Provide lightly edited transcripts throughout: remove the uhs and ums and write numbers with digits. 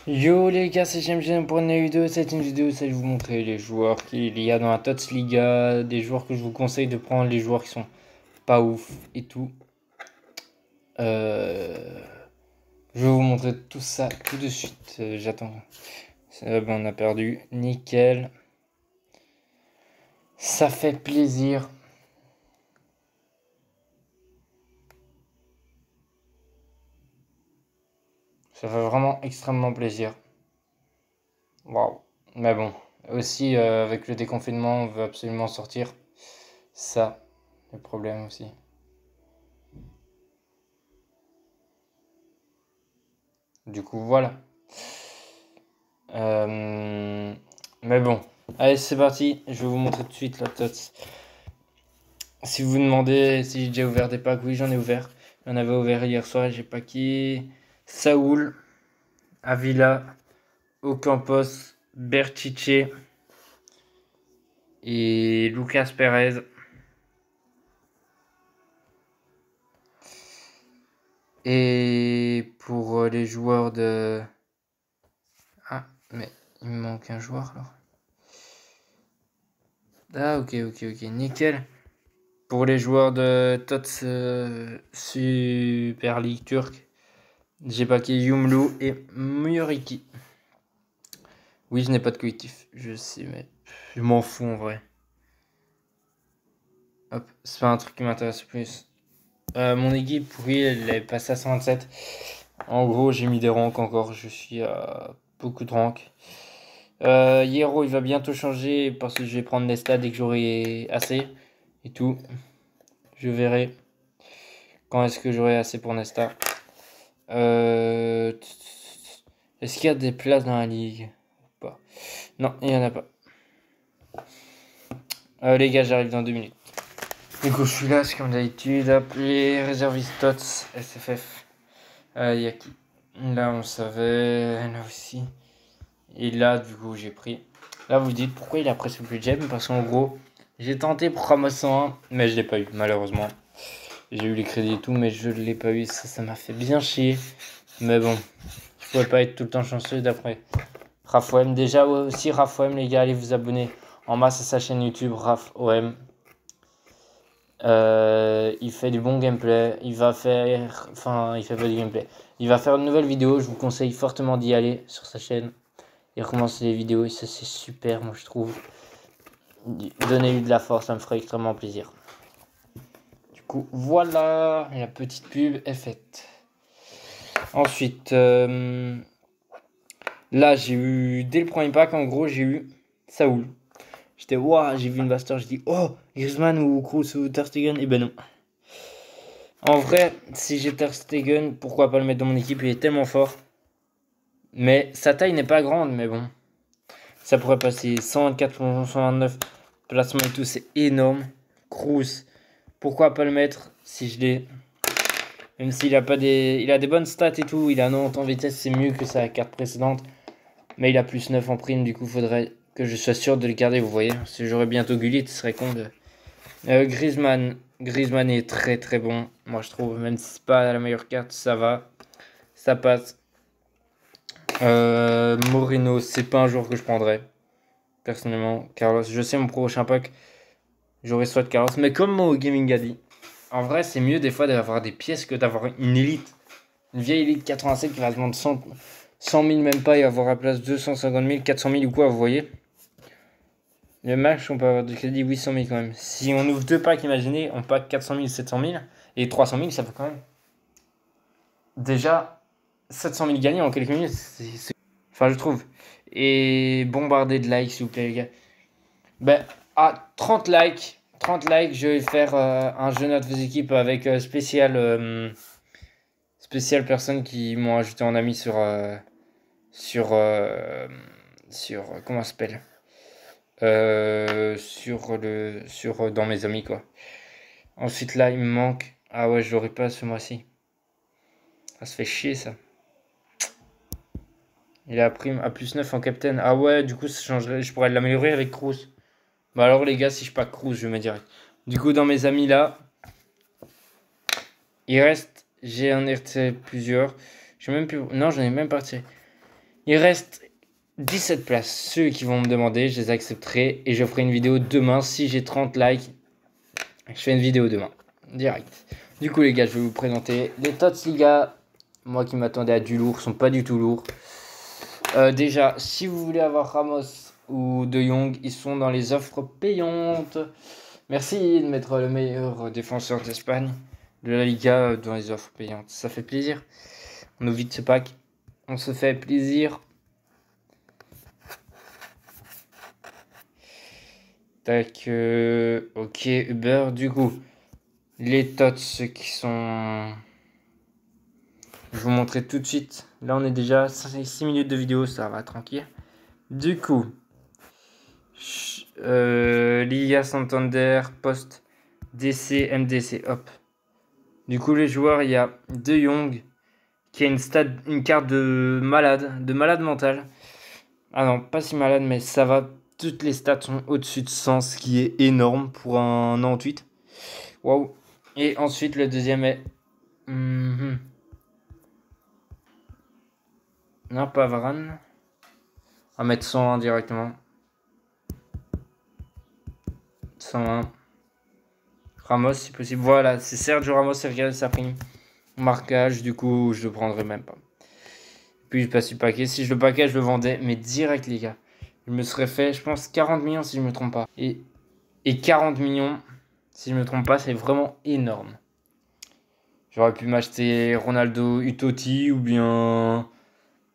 Yo les gars, c'est James pour une vidéo. C'est une vidéo où je vais vous montrer les joueurs qu'il y a dans la TOTS Liga, des joueurs que je vous conseille de prendre, les joueurs qui sont pas ouf et tout. Euh, Je vais vous montrer tout ça tout de suite. J'attends. On a perdu. Nickel. Ça fait plaisir. Ça fait vraiment extrêmement plaisir. Waouh. Mais bon, aussi avec le déconfinement, on veut absolument sortir. Ça, le problème aussi. Du coup, voilà. Mais bon, allez, c'est parti. Je vais vous montrer tout de suite la TOTS. Si vous vous demandez si j'ai déjà ouvert des packs, oui, j'en ai ouvert. J'en avais ouvert hier soir et j'ai packé Saoul, Avila, Ocampos, Berchiche et Lucas Perez. Et pour les joueurs de... Ah, mais il me manque un joueur alors. Ah, ok, nickel. Pour les joueurs de TOTS Super League turque, j'ai packé Yumlu et Muriki. Oui, je n'ai pas de collectif, je sais, mais je m'en fous en vrai. Hop, c'est pas un truc qui m'intéresse le plus. Mon équipe, oui, elle est passée à 127. En gros, j'ai mis des ranks encore, je suis à beaucoup de ranks. Hierro, il va bientôt changer parce que je vais prendre des stats dès que j'aurai assez et tout. Je verrai quand est-ce que j'aurai assez pour Nesta. Est-ce qu'il y a des places dans la ligue? Pas. Non, il n'y en a pas. Les gars, j'arrive dans 2 minutes. Du coup, je suis là, c'est comme d'habitude. Appelé réserviste TOTS, SFF. Il y a qui? Là, on savait. Là aussi. Et là, du coup, j'ai pris. Là, vous dites pourquoi il a presque plus de gemme? Parce qu'en gros, j'ai tenté pour Ramos 101, mais je l'ai pas eu, malheureusement. J'ai eu les crédits et tout, mais je l'ai pas eu. Ça m'a fait bien chier. Mais bon, je pouvais pas être tout le temps chanceux d'après. RafOM, déjà aussi RafOM, les gars, allez vous abonner en masse à sa chaîne YouTube RafOM. Il fait du bon gameplay. Il va faire. Enfin, il fait pas du gameplay. Il va faire une nouvelle vidéo. Je vous conseille fortement d'y aller sur sa chaîne. Il recommence les vidéos et ça, c'est super, moi je trouve. Donnez-lui de la force, ça me ferait extrêmement plaisir. Du coup, voilà, la petite pub est faite. Ensuite, là, j'ai eu, dès le premier pack, en gros, j'ai eu Saoul. J'étais, waouh, j'ai vu une Master, j'ai dit, oh, Griezmann ou Kroos ou Ter Stegen. Et ben non. En vrai, si j'ai Ter Stegen, pourquoi pas le mettre dans mon équipe, il est tellement fort. Mais sa taille n'est pas grande, mais bon. Ça pourrait passer 124, 129 placements et tout, c'est énorme. Kroos, pourquoi pas le mettre si je l'ai. Même s'il a pas des. Il a des bonnes stats et tout, il a 90 en vitesse, c'est mieux que sa carte précédente. Mais il a plus 9 en prime, du coup faudrait que je sois sûr de le garder, vous voyez. Si j'aurais bientôt Gullit, ce serait con de. Griezmann. Griezmann est très très bon, moi je trouve. Même si c'est pas la meilleure carte, ça va. Ça passe. Moreno, c'est pas un joueur que je prendrais. Personnellement, Carlos. Je sais mon prochain pack, j'aurais soit Carlos. Mais comme mon gaming a dit, en vrai, c'est mieux des fois d'avoir des pièces que d'avoir une élite. Une vieille élite 87 qui va se vendre 100 000 même pas et avoir à place 250 000, 400 000 ou quoi, vous voyez. Le max, on peut avoir du crédit 800 000 quand même. Si on ouvre deux packs, imaginez, on pack 400 000, 700 000 et 300 000, ça fait quand même. Déjà, 700 000 gagnés en quelques minutes, enfin, je trouve. Et bombarder de likes, s'il vous plaît, les gars. Ben, à 30 likes, je vais faire un jeu note vos équipes avec spécial personnes qui m'ont ajouté en ami sur, comment ça s'appelle dans mes amis, quoi. Ensuite, là, il me manque. Ah ouais, je l'aurai pas ce mois-ci. Ça se fait chier, ça. Il a prime à plus 9 en captain. Ah ouais, du coup, ça changerait. Je pourrais l'améliorer avec Kroos. Bah alors, les gars, si je pack Kroos, je mets direct. Du coup, dans mes amis, là, il reste. J'ai un RT plusieurs. J'ai même plus. Non, j'en ai même pas retiré. Il reste 17 places. Ceux qui vont me demander, je les accepterai. Et je ferai une vidéo demain. Si j'ai 30 likes, je fais une vidéo demain. Direct. Du coup, les gars, je vais vous présenter les Tots Liga. Moi qui m'attendais à du lourd, sont pas du tout lourds. Déjà, si vous voulez avoir Ramos ou De Jong, ils sont dans les offres payantes. Merci de mettre le meilleur défenseur d'Espagne de la Liga dans les offres payantes. Ça fait plaisir. On ouvre vite ce pack. On se fait plaisir. Tac. Ok, Uber. Du coup, les Tots qui sont... Je vais vous montrer tout de suite. Là, on est déjà 6 minutes de vidéo. Ça va, tranquille. Du coup... Liga Santander, Post, DC, MDC, hop. Du coup, les joueurs, il y a De Jong qui a une carte de malade mental. Ah non, pas si malade, mais ça va. Toutes les stats sont au-dessus de 100, ce qui est énorme pour un 98. Waouh. Et ensuite, le deuxième est... Non, pas Varane. On va mettre 101 directement. 101. Ramos, si possible. Voilà, c'est Sergio Ramos et Real Saprini. Marquage, du coup, je le prendrai même pas. Puis je passe le paquet. Si je le paquet, je le vendais, mais direct, les gars. Je me serais fait, je pense, 40 millions si je me trompe pas. Et 40 millions, si je me trompe pas, c'est vraiment énorme. J'aurais pu m'acheter Ronaldo Utotti ou bien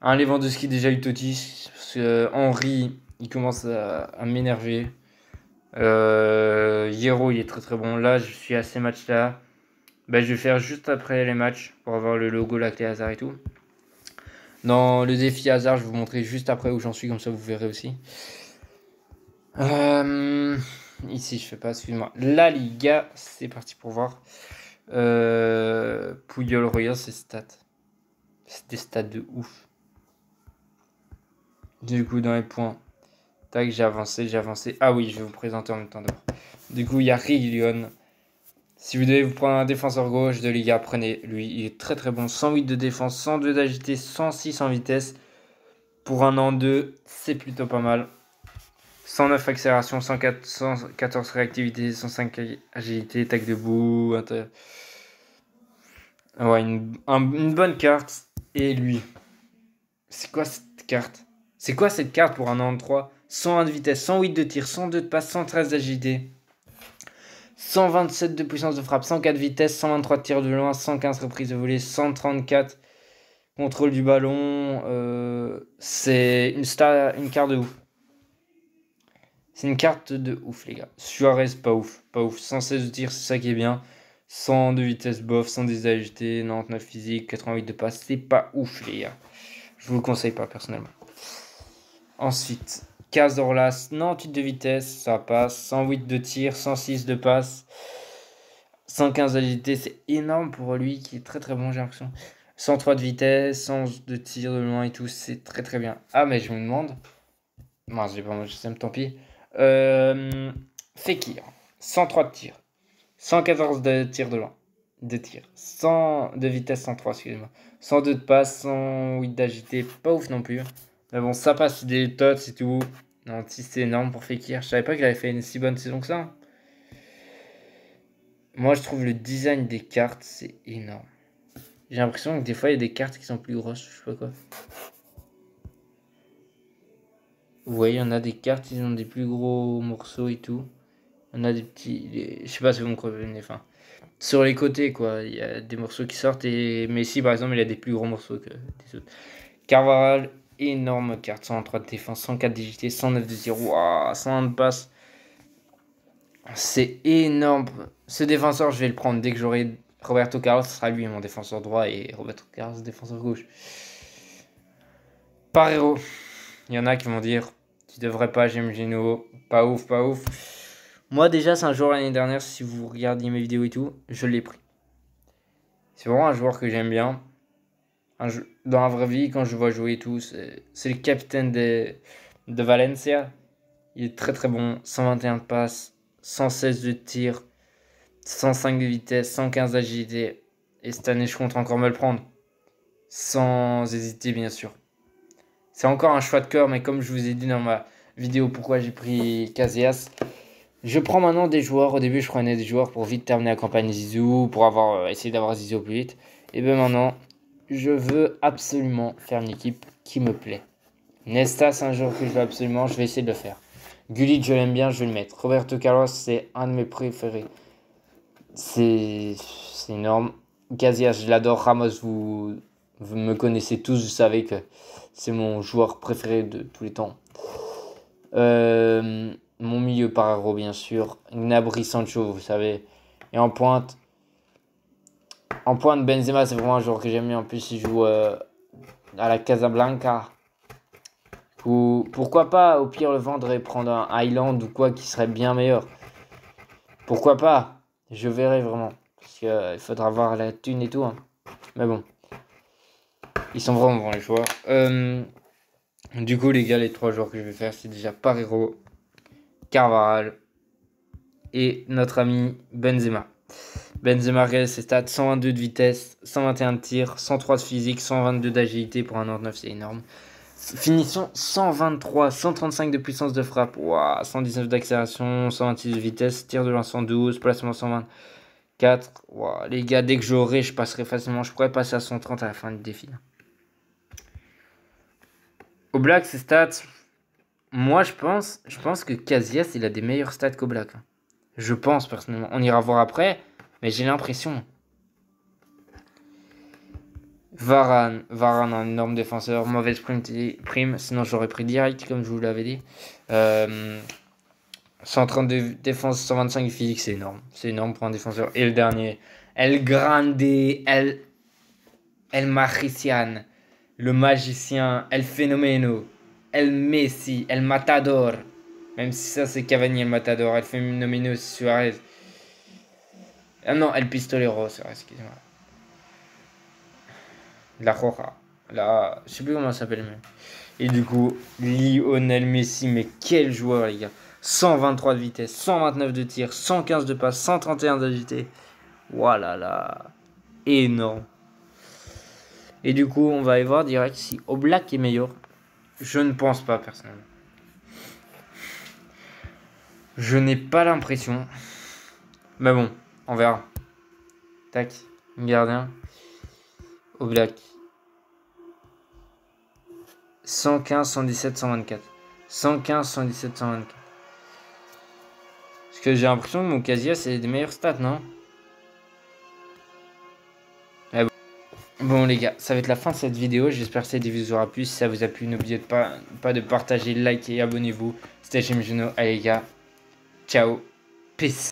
un Lewandowski déjà Utotti. Parce que Henry, il commence à m'énerver. Hierro, il est très très bon. Là, je suis à ces matchs-là. Je vais faire juste après les matchs pour avoir le logo Lacté Hazard et tout. Dans le défi Hazard, je vais vous montrer juste après où j'en suis, comme ça vous verrez aussi. Ici, je fais pas, excuse-moi. La Liga, c'est parti pour voir. Puyol, regarde ses stats. C'est des stats de ouf. Du coup, dans les points. Tac, j'ai avancé. Ah oui, je vais vous présenter en même temps d'abord. Du coup, il y a Reguilón. Si vous devez vous prendre un défenseur gauche de Liga, prenez lui. Il est très très bon. 108 de défense, 102 d'agilité, 106 en vitesse. Pour un an 2, c'est plutôt pas mal. 109 accélération, 114 réactivité, 105 agilité, tac debout. Ouais, une bonne carte. Et lui. C'est quoi cette carte? C'est quoi cette carte pour un an 3? 101 de vitesse, 108 de tir, 102 de passe, 113 d'agilité. 127 de puissance de frappe, 104 de vitesse, 123 de tir de loin, 115 reprises de volée, 134 contrôle du ballon. C'est une carte de ouf. C'est une carte de ouf, les gars. Suarez, pas ouf. 116 de tir, c'est ça qui est bien. 100 de vitesse, bof. 110 d'agilité, 99 physique, 88 de passe. C'est pas ouf, les gars. Je vous le conseille pas, personnellement. Ensuite, Cazorlas, 98 de vitesse, ça passe. 108 de tir, 106 de passe. 115 d'agilité, c'est énorme pour lui, qui est très très bon, j'ai l'impression. 103 de vitesse, 111 de tir de loin et tout, c'est très très bien. Ah, mais je me demande... Non, j'ai pas mon GSM, tant pis. Fekir, 103 de tir, 114 de tir de loin, 100 de vitesse, 103, excusez-moi, 102 de passe, 108 d'agilité, pas ouf non plus. Mais bon, ça passe, c'est des tots et tout. Non, si c'est énorme pour Fekir. Je savais pas qu'il avait fait une si bonne saison que ça. Moi, je trouve le design des cartes, c'est énorme. J'ai l'impression que des fois, il y a des cartes qui sont plus grosses, je sais pas quoi. Vous voyez, il y en a des cartes, ils ont des plus gros morceaux et tout. Il y en a des petits... Je sais pas si vous me comprenez, enfin... Sur les côtés, quoi, il y a des morceaux qui sortent et Messi, par exemple, il a des plus gros morceaux que des autres. Carvajal, énorme carte, 103 de défense, 104 d'agilité, 109 de tir, waouh, 101 de passe. C'est énorme. Ce défenseur, je vais le prendre dès que j'aurai Roberto Carlos, ce sera lui mon défenseur droit et Roberto Carlos défenseur gauche. Parero. Il y en a qui vont dire, tu devrais pas, j'aime Gino, pas ouf, pas ouf. Moi déjà, c'est un joueur l'année dernière, si vous regardiez mes vidéos et tout, je l'ai pris. C'est vraiment un joueur que j'aime bien. Dans la vraie vie, quand je vois jouer et tout, c'est le capitaine de Valencia. Il est très très bon. 121 de passe, 116 de tir, 105 de vitesse, 115 d'agilité. Et cette année, je compte encore me le prendre. Sans hésiter, bien sûr. C'est encore un choix de cœur, mais comme je vous ai dit dans ma vidéo pourquoi j'ai pris Casillas, je prends maintenant des joueurs. Au début, je prenais des joueurs pour vite terminer la campagne Zizou, pour essayer d'avoir Zizou au plus vite. Et bien maintenant, je veux absolument faire une équipe qui me plaît. Nesta, c'est un joueur que je veux absolument, je vais essayer de le faire. Gullit, je l'aime bien, je vais le mettre. Roberto Carlos, c'est un de mes préférés. C'est énorme. Casillas, je l'adore. Ramos, vous me connaissez tous, vous savez que c'est mon joueur préféré de tous les temps. Mon milieu Pararo, bien sûr. Gnabry, Sancho, vous savez. Et en pointe, Benzema, c'est vraiment un joueur que j'aime bien. En plus, il joue à la Casablanca. Ou pourquoi pas, au pire, le vendre et prendre un Highland ou quoi qui serait bien meilleur. Pourquoi pas? Je verrai vraiment. Parce qu'il faudra voir la thune et tout. Hein. Mais bon. Ils sont vraiment bons les joueurs. Du coup, les gars, les 3 joueurs que je vais faire, c'est déjà Parero, Carvajal et notre ami Benzema. Benzema regarde ses stats, 122 de vitesse, 121 de tir, 103 de physique, 122 d'agilité pour un 99, c'est énorme. Finition 123, 135 de puissance de frappe, wow, 119 d'accélération, 126 de vitesse, tir de lance 112, placement 124. Wow, les gars, dès que j'aurai, je passerai facilement. Je pourrais passer à 130 à la fin du défi. Oblak, ses stats, moi je pense que Casillas, il a des meilleurs stats qu'Oblak. Je pense personnellement. On ira voir après, mais j'ai l'impression. Varane, un énorme défenseur, mauvaise prime, sinon j'aurais pris direct comme je vous l'avais dit. 132 défense, 125 physique, c'est énorme pour un défenseur. Et le dernier, El Grande, El Magician, le magicien, El Fenomeno, El Messi, El Matador. Même si ça c'est Cavani, El Matador, El Fenomeno, Suarez. Ah non, El Pistolero, c'est vrai, excusez-moi. La Roja. Là, je sais plus comment ça s'appelle. Mais... Et du coup, Lionel Messi, mais quel joueur, les gars. 123 de vitesse, 129 de tir, 115 de passe, 131 d'agilité. Voilà là. Énorme. Et du coup, on va aller voir direct si Oblak est meilleur. Je ne pense pas, personnellement. Je n'ai pas l'impression. Mais bon, on verra. Tac, gardien. Oblak. 115, 117, 124. 115, 117, 124. Parce que j'ai l'impression que mon Casillas c'est des meilleurs stats, non? Bon les gars, ça va être la fin de cette vidéo. J'espère que cette vidéo vous aura plu. Si ça vous a plu, n'oubliez pas de partager, liker et abonnez-vous. C'était Jim Juno. Allez les gars, ciao, peace.